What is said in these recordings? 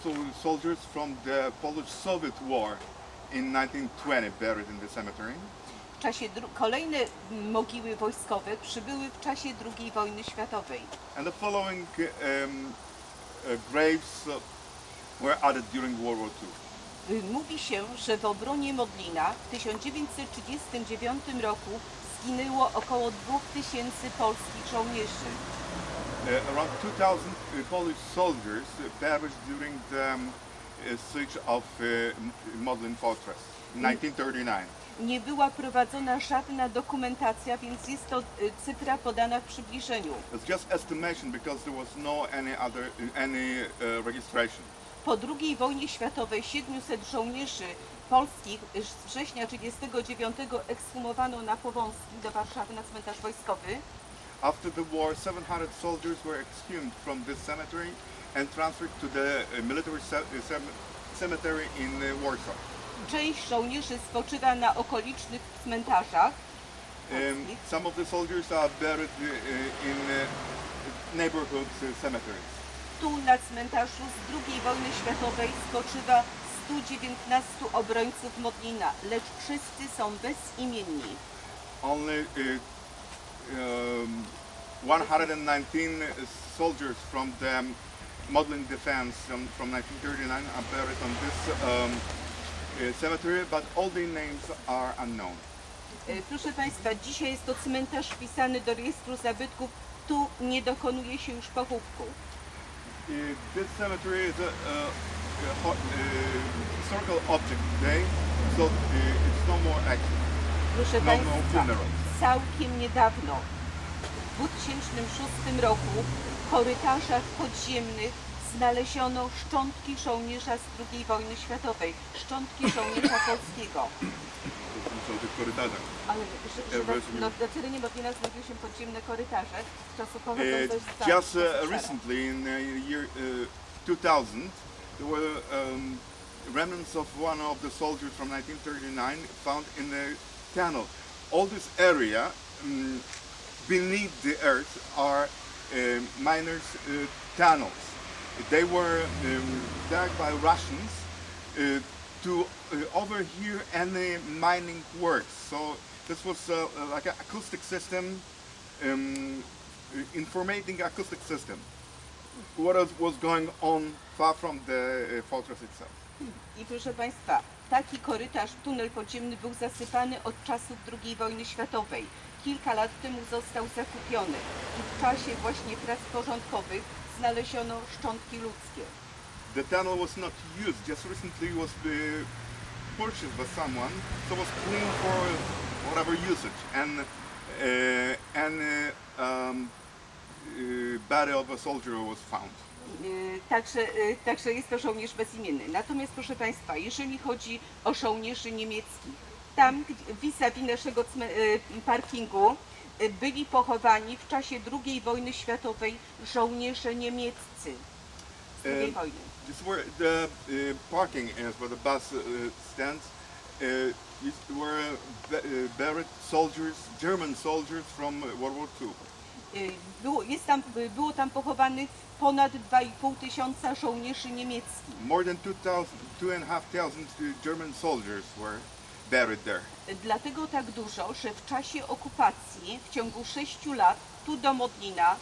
also soldiers from the Polish-Soviet War in 1920 buried in the cemetery. W czasie kolejne mogiły wojskowe przybyły w czasie II wojny światowej. And the following graves were added during World War II. Mówi się, że w obronie Modlina w 1939 roku zginęło około 2000 polskich żołnierzy. Around 2000 Polish soldiers perished during the siege of Modlin Fortress in 1939. Nie była prowadzona żadna dokumentacja, więc jest to cyfra podana w przybliżeniu. It's just estimation because there was no any registration. Po II wojnie światowej 700 żołnierzy polskich z września 1939 ekshumowano na Powązki do Warszawy na cmentarz wojskowy. After the war, 700 soldiers were exhumed from this cemetery and transferred to the military cemetery in Warsaw. Część żołnierzy spoczywa na okolicznych cmentarzach. Some of the soldiers are buried in neighborhood cemeteries. Tu na cmentarzu z II wojny światowej spoczywa 119 obrońców Modlina, lecz wszyscy są bezimienni. Only 119 soldiers from the Modlin defense from 1939 are buried on this cemetery, but all the names are unknown. Proszę Państwa, dzisiaj jest to cmentarz wpisany do rejestru zabytków. Tu nie dokonuje się już pochówku. This cemetery is a historical object today, so it's no more active. Proszę No Państwa, funerals. całkiem niedawno, w 2006 roku, w korytarzach podziemnych znaleziono szczątki żołnierza z II wojny światowej, szczątki żołnierza polskiego. Są tych korytarzach. Ale na terenie Modlina znajdują się podziemne korytarze z czasu pochodzących z Just recently, in the year 2000, there were remnants of one of the soldiers from 1939 found in the tunnel. All this area beneath the earth are miners' tunnels. They were dug by Russians to overhear any mining works. So this was like an acoustic system, informating acoustic system. What was going on far from the fortress itself. I proszę Państwa, taki korytarz, tunel podziemny był zasypany od czasów II wojny światowej. Kilka lat temu został zakupiony i w czasie właśnie prac porządkowych znaleziono szczątki ludzkie. The tunnel was not used, just recently was purchased by someone, so was clean for whatever usage, and body of a soldier was found. Także jest to żołnierz bezimienny. Natomiast proszę Państwa, jeżeli chodzi o żołnierzy niemieckich, tam vis-a-vis naszego parkingu byli pochowani w czasie II wojny światowej żołnierze niemieccy z II wojny. This is where the parking is, where the bus stands. Were buried soldiers, German soldiers from World War II. Było tam pochowanych ponad 2,5 tysiąca żołnierzy niemieckich. More than 2,500 German soldiers were buried there. Dlatego tak dużo, że w czasie okupacji w ciągu 6 lat tu do Modlina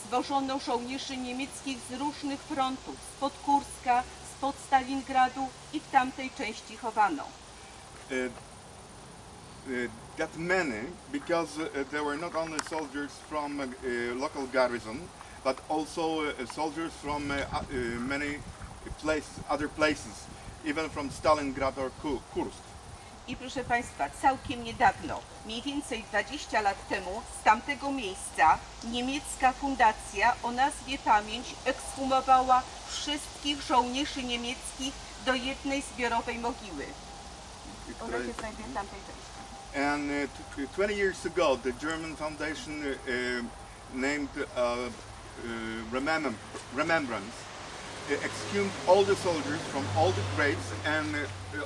zwożono żołnierzy niemieckich z różnych frontów, spod Kurska, spod Stalingradu i w tamtej części chowano. That many, because there were not only soldiers from local garrison, but also soldiers from many other places, even from Stalingrad or Kursk. I proszę Państwa, całkiem niedawno, mniej więcej 20 lat temu, z tamtego miejsca niemiecka fundacja o nazwie Pamięć ekshumowała wszystkich żołnierzy niemieckich do jednej zbiorowej mogiły. Ona się znajduje w tamtej części. And 20 years ago, the German foundation named Remembrance exhumed all the soldiers from all the graves, and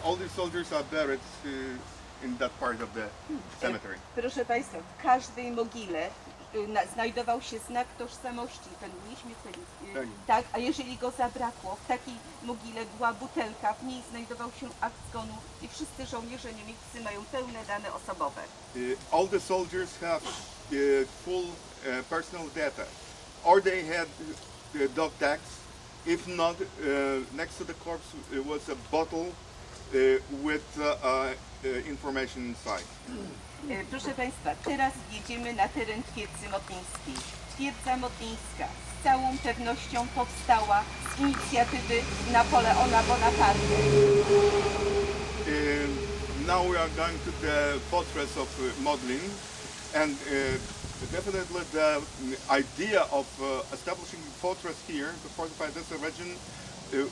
all the soldiers are buried in that part of the cemetery. Proszę Państwa, w każdej mogile znajdował się znak tożsamości, ten nieśmiertelny, Tak. tak, a jeżeli go zabrakło, w takiej mogile była butelka, w niej znajdował się akt zgonu i wszyscy żołnierze niemieccy mają pełne dane osobowe. All the soldiers have full personal data, or they had dog tags. If not, next to the corpse was a bottle with information inside. Proszę Państwa, teraz jedziemy na teren twierdzy modlińskiej. Twierdza modlińska z całą pewnością powstała z inicjatywy Napoleona Bonaparte. Now we are going to the fortress of Modlin, and definitely the idea of establishing a fortress here to fortify this region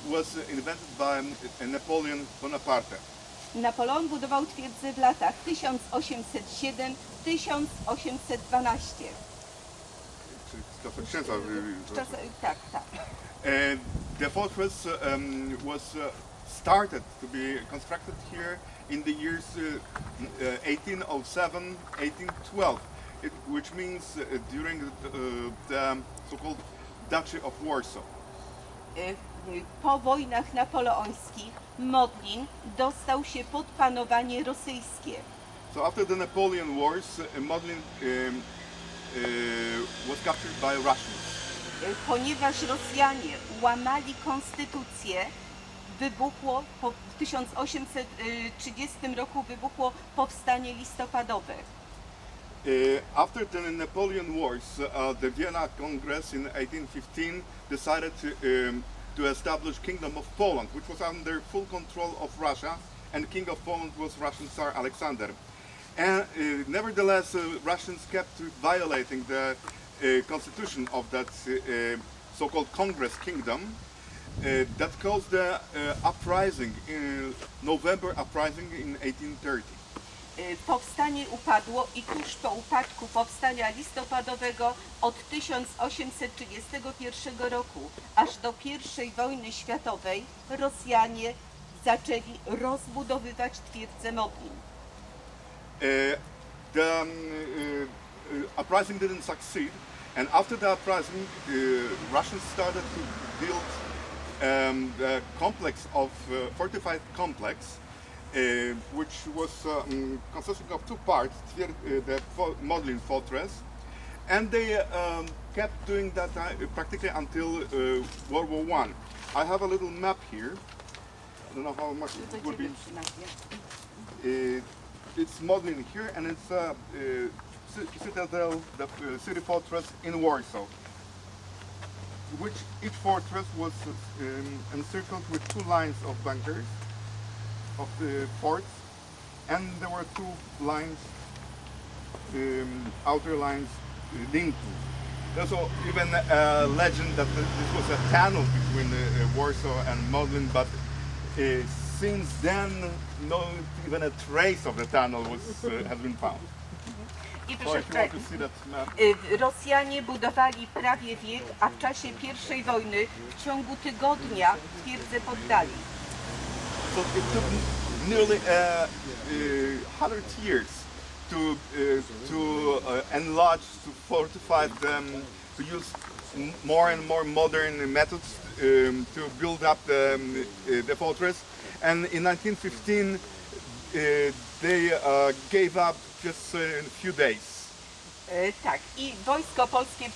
was invented by Napoleon Bonaparte. Napoleon budował twierdzę w latach 1807-1812. Tak, tak. The fortress was started to be constructed here in the years 1807, 1812, which means during the so-called Duchy of Warsaw. Po wojnach napoleońskich Modlin dostał się pod panowanie rosyjskie. So after the Napoleon Wars, Modlin was captured by Russians. Ponieważ Rosjanie łamali konstytucję, wybuchło w 1830 roku wybuchło powstanie listopadowe. After the Napoleon Wars, the Vienna Congress in 1815 decided to establish Kingdom of Poland, which was under full control of Russia, and King of Poland was Russian Tsar Alexander. And nevertheless, Russians kept violating the constitution of that so-called Congress Kingdom. That caused the uprising, November uprising in 1830. Powstanie upadło i tuż po upadku powstania listopadowego od 1831 roku aż do I wojny światowej Rosjanie zaczęli rozbudowywać twierdzę Modlin. The uprising didn't succeed, and after the uprising, Russians started to build the complex of fortified complex, which was consisting of two parts, the Modlin fortress, and they kept doing that practically until World War I. I have a little map here. I don't know how much it would be. It's Modlin here, and it's citadel, the city fortress in Warsaw, which each fortress was encircled with two lines of bunkers, of the forts, and there were two lines, outer lines linked to. There's even a legend that this was a tunnel between Warsaw and Modlin, but since then, not even a trace of the tunnel has been found. I So proszę, if you want to see that map. Rosjanie budowali prawie wiek, a w czasie I wojny w ciągu tygodnia twierdzę poddali. So it took nearly 100 years to enlarge, to fortify them, to use more and more modern methods to build up the fortress. And in 1915, they gave up just in a few days. Tak, i wojsko polskie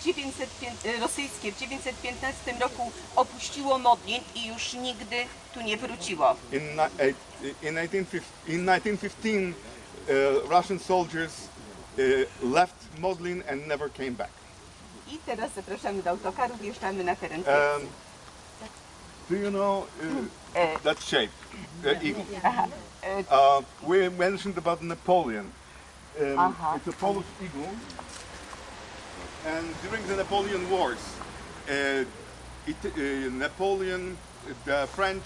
rosyjskie w 915 roku opuściło Modlin i już nigdy tu nie wróciło. In 1915, Russian soldiers left Modlin and never came back. I teraz zapraszamy do autokaru, wjeżdżamy na teren. Do you know that shape, eagle? Aha. We mentioned about Napoleon. It's a Polish eagle, and during the Napoleon Wars, Napoleon, the French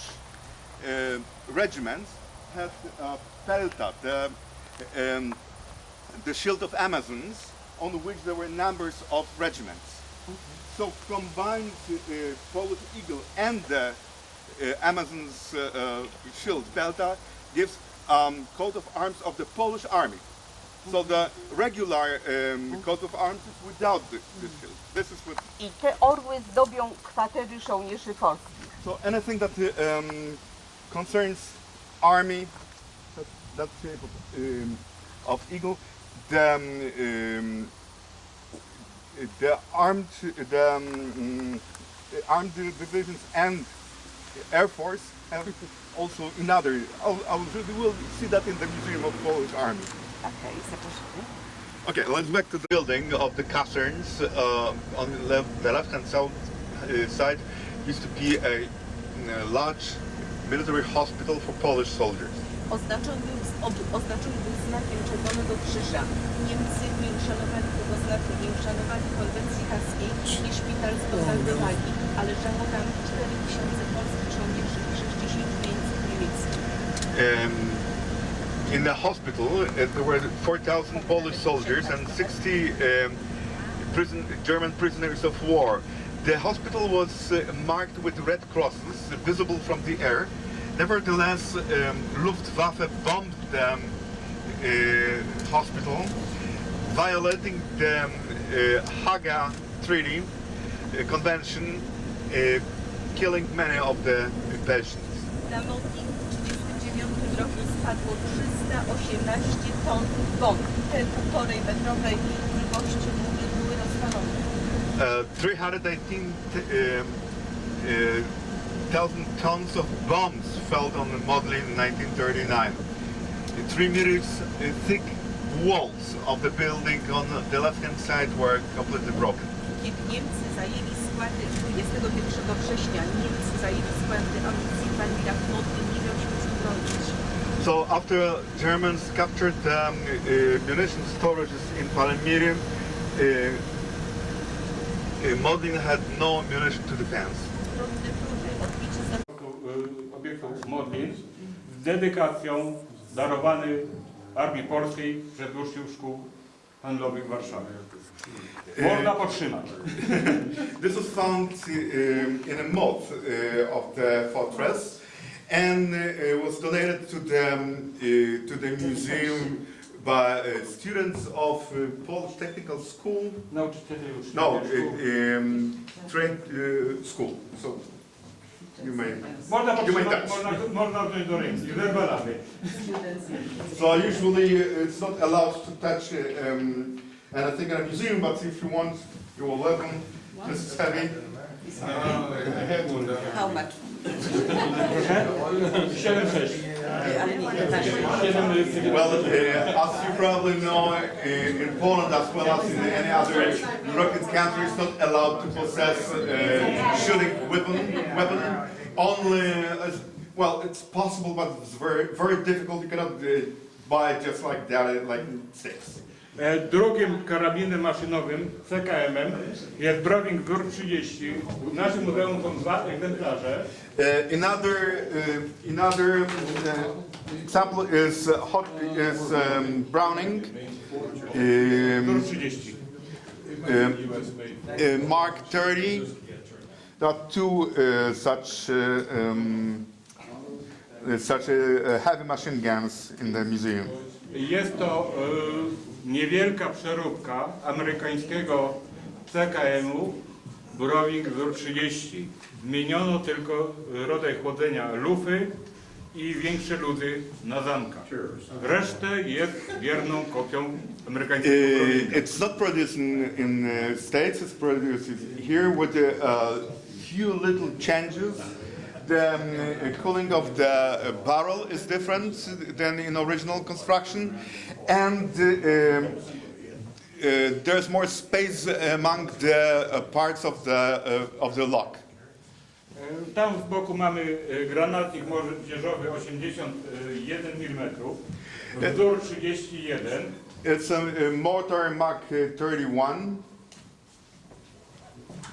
regiments had pelta, the shield of Amazons, on which there were numbers of regiments. So combined Polish eagle and the Amazon's shield pelta gives coat of arms of the Polish army. So the regular coat of arms is without this shield. This is with. I te orły zdobią kwatery żołnierzy polskich. So anything that concerns army, that shape of eagle, the armed divisions and Air Force have also another. We'll see that in the Museum of Polish Army. Okay, zapraszamy. Okay, let's back to the building of the caserns. On the left-hand side used to be a large military hospital for Polish soldiers. Oznaczony był znakiem Czerwonego Krzyża. Niemcy nie uszanowali tego znaku, nie uszanowali konwencji haskiej i szpital zbombardowali, ale żyło tam 4000 polskich żołnierzy i 65 niemieckich. In the hospital, there were 4,000 Polish soldiers and 60 German prisoners of war. The hospital was marked with red crosses visible from the air. Nevertheless, Luftwaffe bombed the hospital, violating the Haga Treaty Convention, killing many of the patients. Na Modlin w 1939 roku spadło 318 ton bomb. Te 1,5-metrowej grubości mury były rozwalone. 318,000 tons of bombs fell on Modlin in 1939. 3 meters thick walls of the building on the left-hand side were completely broken. Kiedy Niemcy zajęli składy 21 września, Niemcy zajęli składy amunicji w Palmirach, Modlin nie miał się czym bronić. So after Germans captured the munition storages in Palmyra, Modlin had no ammunition to defend. Trudne próby odbicie Obiektów Modlin z dedykacją darowany Armii Polskiej przez uczniów szkół handlowych w Warszawie. Można podtrzymać. This was found in a moat of the fortress and was donated to the museum by students of Polish Technical School. Nauczyciele już No, trained school. So you may. Można you may podtrzymać, touch. można wziąć do ręki, werbalamy. So usually it's not allowed to touch anything in a museum, but if you want, you are welcome. This is heavy. How much? 7,6. Well, as you probably know, in Poland as well as in any other European country, it's not allowed to possess shooting weapon. Only, well, it's possible, but it's very difficult. You cannot buy it just like that, like in States. Drugim karabinem maszynowym, CKM-em, jest Browning Wzór 30. W naszym muzeum są 2 egzemplarze. Another example is Browning Wzór 30. Mark 30. There are two such heavy machine guns in the museum. Jest to niewielka przeróbka amerykańskiego CKM-u Browning Wzór 30. Zmieniono tylko rodzaj chłodzenia lufy i większe luzy na zamkach. Resztę jest wierną kopią amerykańskiego Browninga. It's not produced in States, it's produced here with a few little changes. The cooling of the barrel is different than in original construction, and there's more space among the parts of the lock. Tam z boku mamy granatnik moździerzowy 81 mm, wzór 31. It's a mortar Mark 31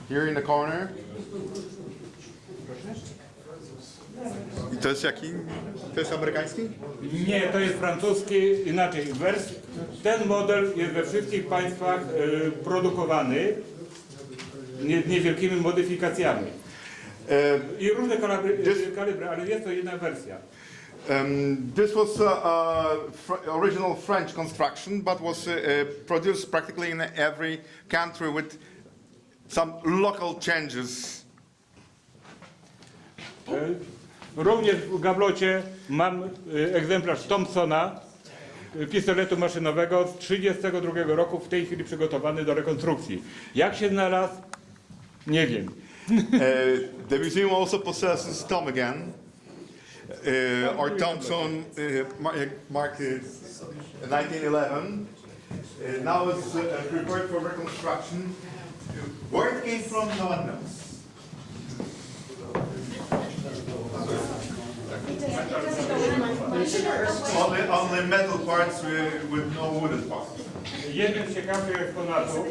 here in the corner. I to jest jaki? To jest amerykański? Nie, to jest francuski, inaczej. Ten model jest we wszystkich państwach produkowany niewielkimi modyfikacjami. I różne kalibry, ale jest to jedna wersja. This was original French construction, but was produced practically in every country with some local changes. Również w gablocie mam egzemplarz Thompsona, pistoletu maszynowego z 1932 roku, w tej chwili przygotowany do rekonstrukcji. Jak się znalazł? Nie wiem. The museum also possesses Tom again, or Thompson, marked 1911. Now it's prepared for reconstruction. Where it came from, no one knows. Only metal parts with no wooden parts. Jeden z ciekawych eksponatów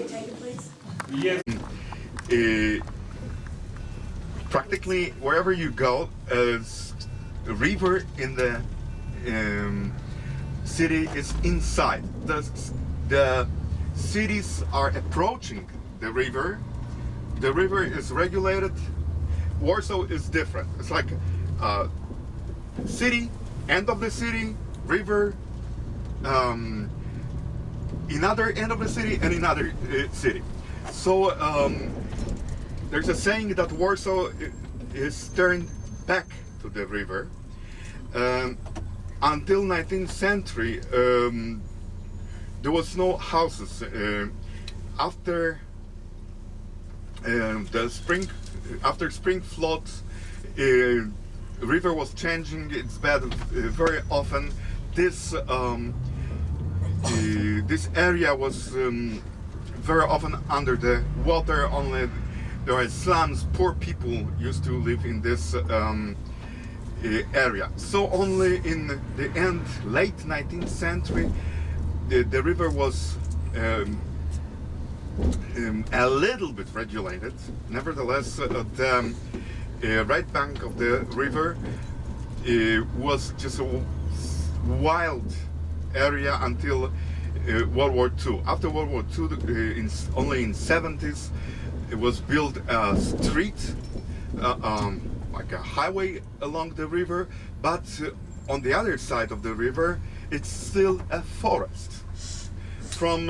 jest... Practically wherever you go, the river in the city is inside. The cities are approaching the river. The river is regulated. Warsaw is different. It's like city, end of the city, river, another end of the city, and another city. So there's a saying that Warsaw is turned back to the river. Until 19th century, there was no houses. After after spring floods, river was changing its bed very often. This area was very often under the water. Only there are slums. Poor people used to live in this area. So only in the late 19th century, the river was a little bit regulated. Nevertheless, the right bank of the river was just a wild area until World War II. After World War II, only in 70s, it was built a street, like a highway along the river, but on the other side of the river, it's still a forest. From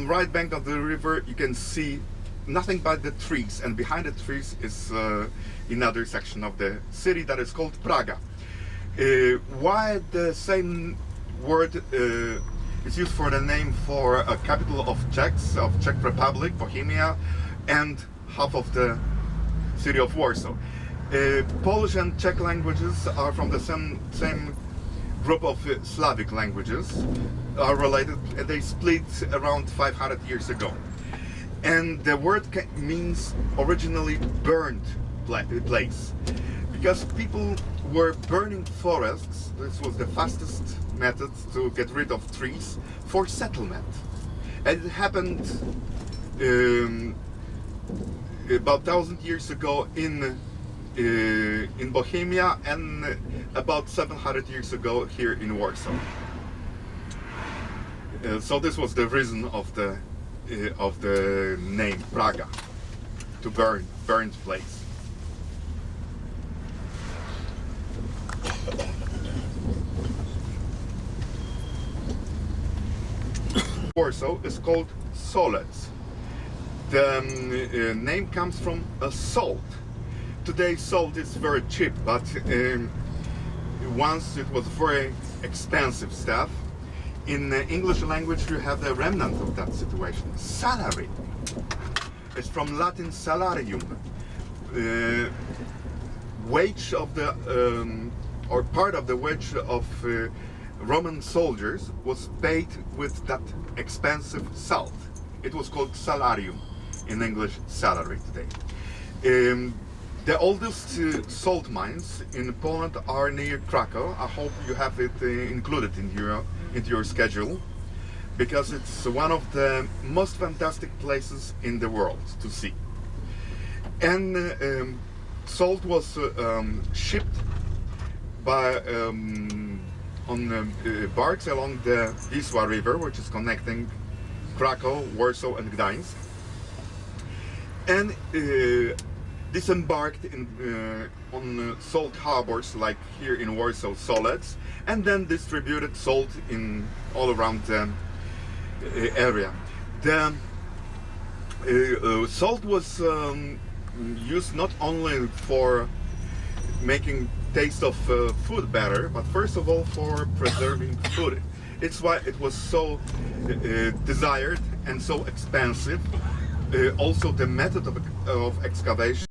right bank of the river, you can see nothing but the trees, and behind the trees is another section of the city that is called Praga. Why the same word is used for the name for a capital of Czech Republic, Bohemia, and half of the city of Warsaw. Polish and Czech languages are from the same group of Slavic languages, are related. They split around 500 years ago. And the word means originally burned place, because people were burning forests. This was the fastest method to get rid of trees for settlement. And it happened about 1,000 years ago in Bohemia, and about 700 years ago here in Warsaw. So this was the reason of the name Praga, to burned place. Warsaw is called Solec. The name comes from a salt. Today salt is very cheap, but once it was very expensive stuff. In the English language you have the remnant of that situation. Salary. It's from Latin salarium. Wage of the, or part of the wage of Roman soldiers was paid with that expensive salt. It was called salarium, in English salary today. The oldest salt mines in Poland are near Krakow. I hope you have it included into your schedule, because it's one of the most fantastic places in the world to see. And salt was shipped by on barks along the Wisła River, which is connecting Krakow, Warsaw, and Gdańsk. And disembarked on salt harbors like here in Warsaw, Solec, and then distributed salt in all around the area. The salt was used not only for making taste of food better, but first of all for preserving food. It's why it was so desired and so expensive. Also the method of excavation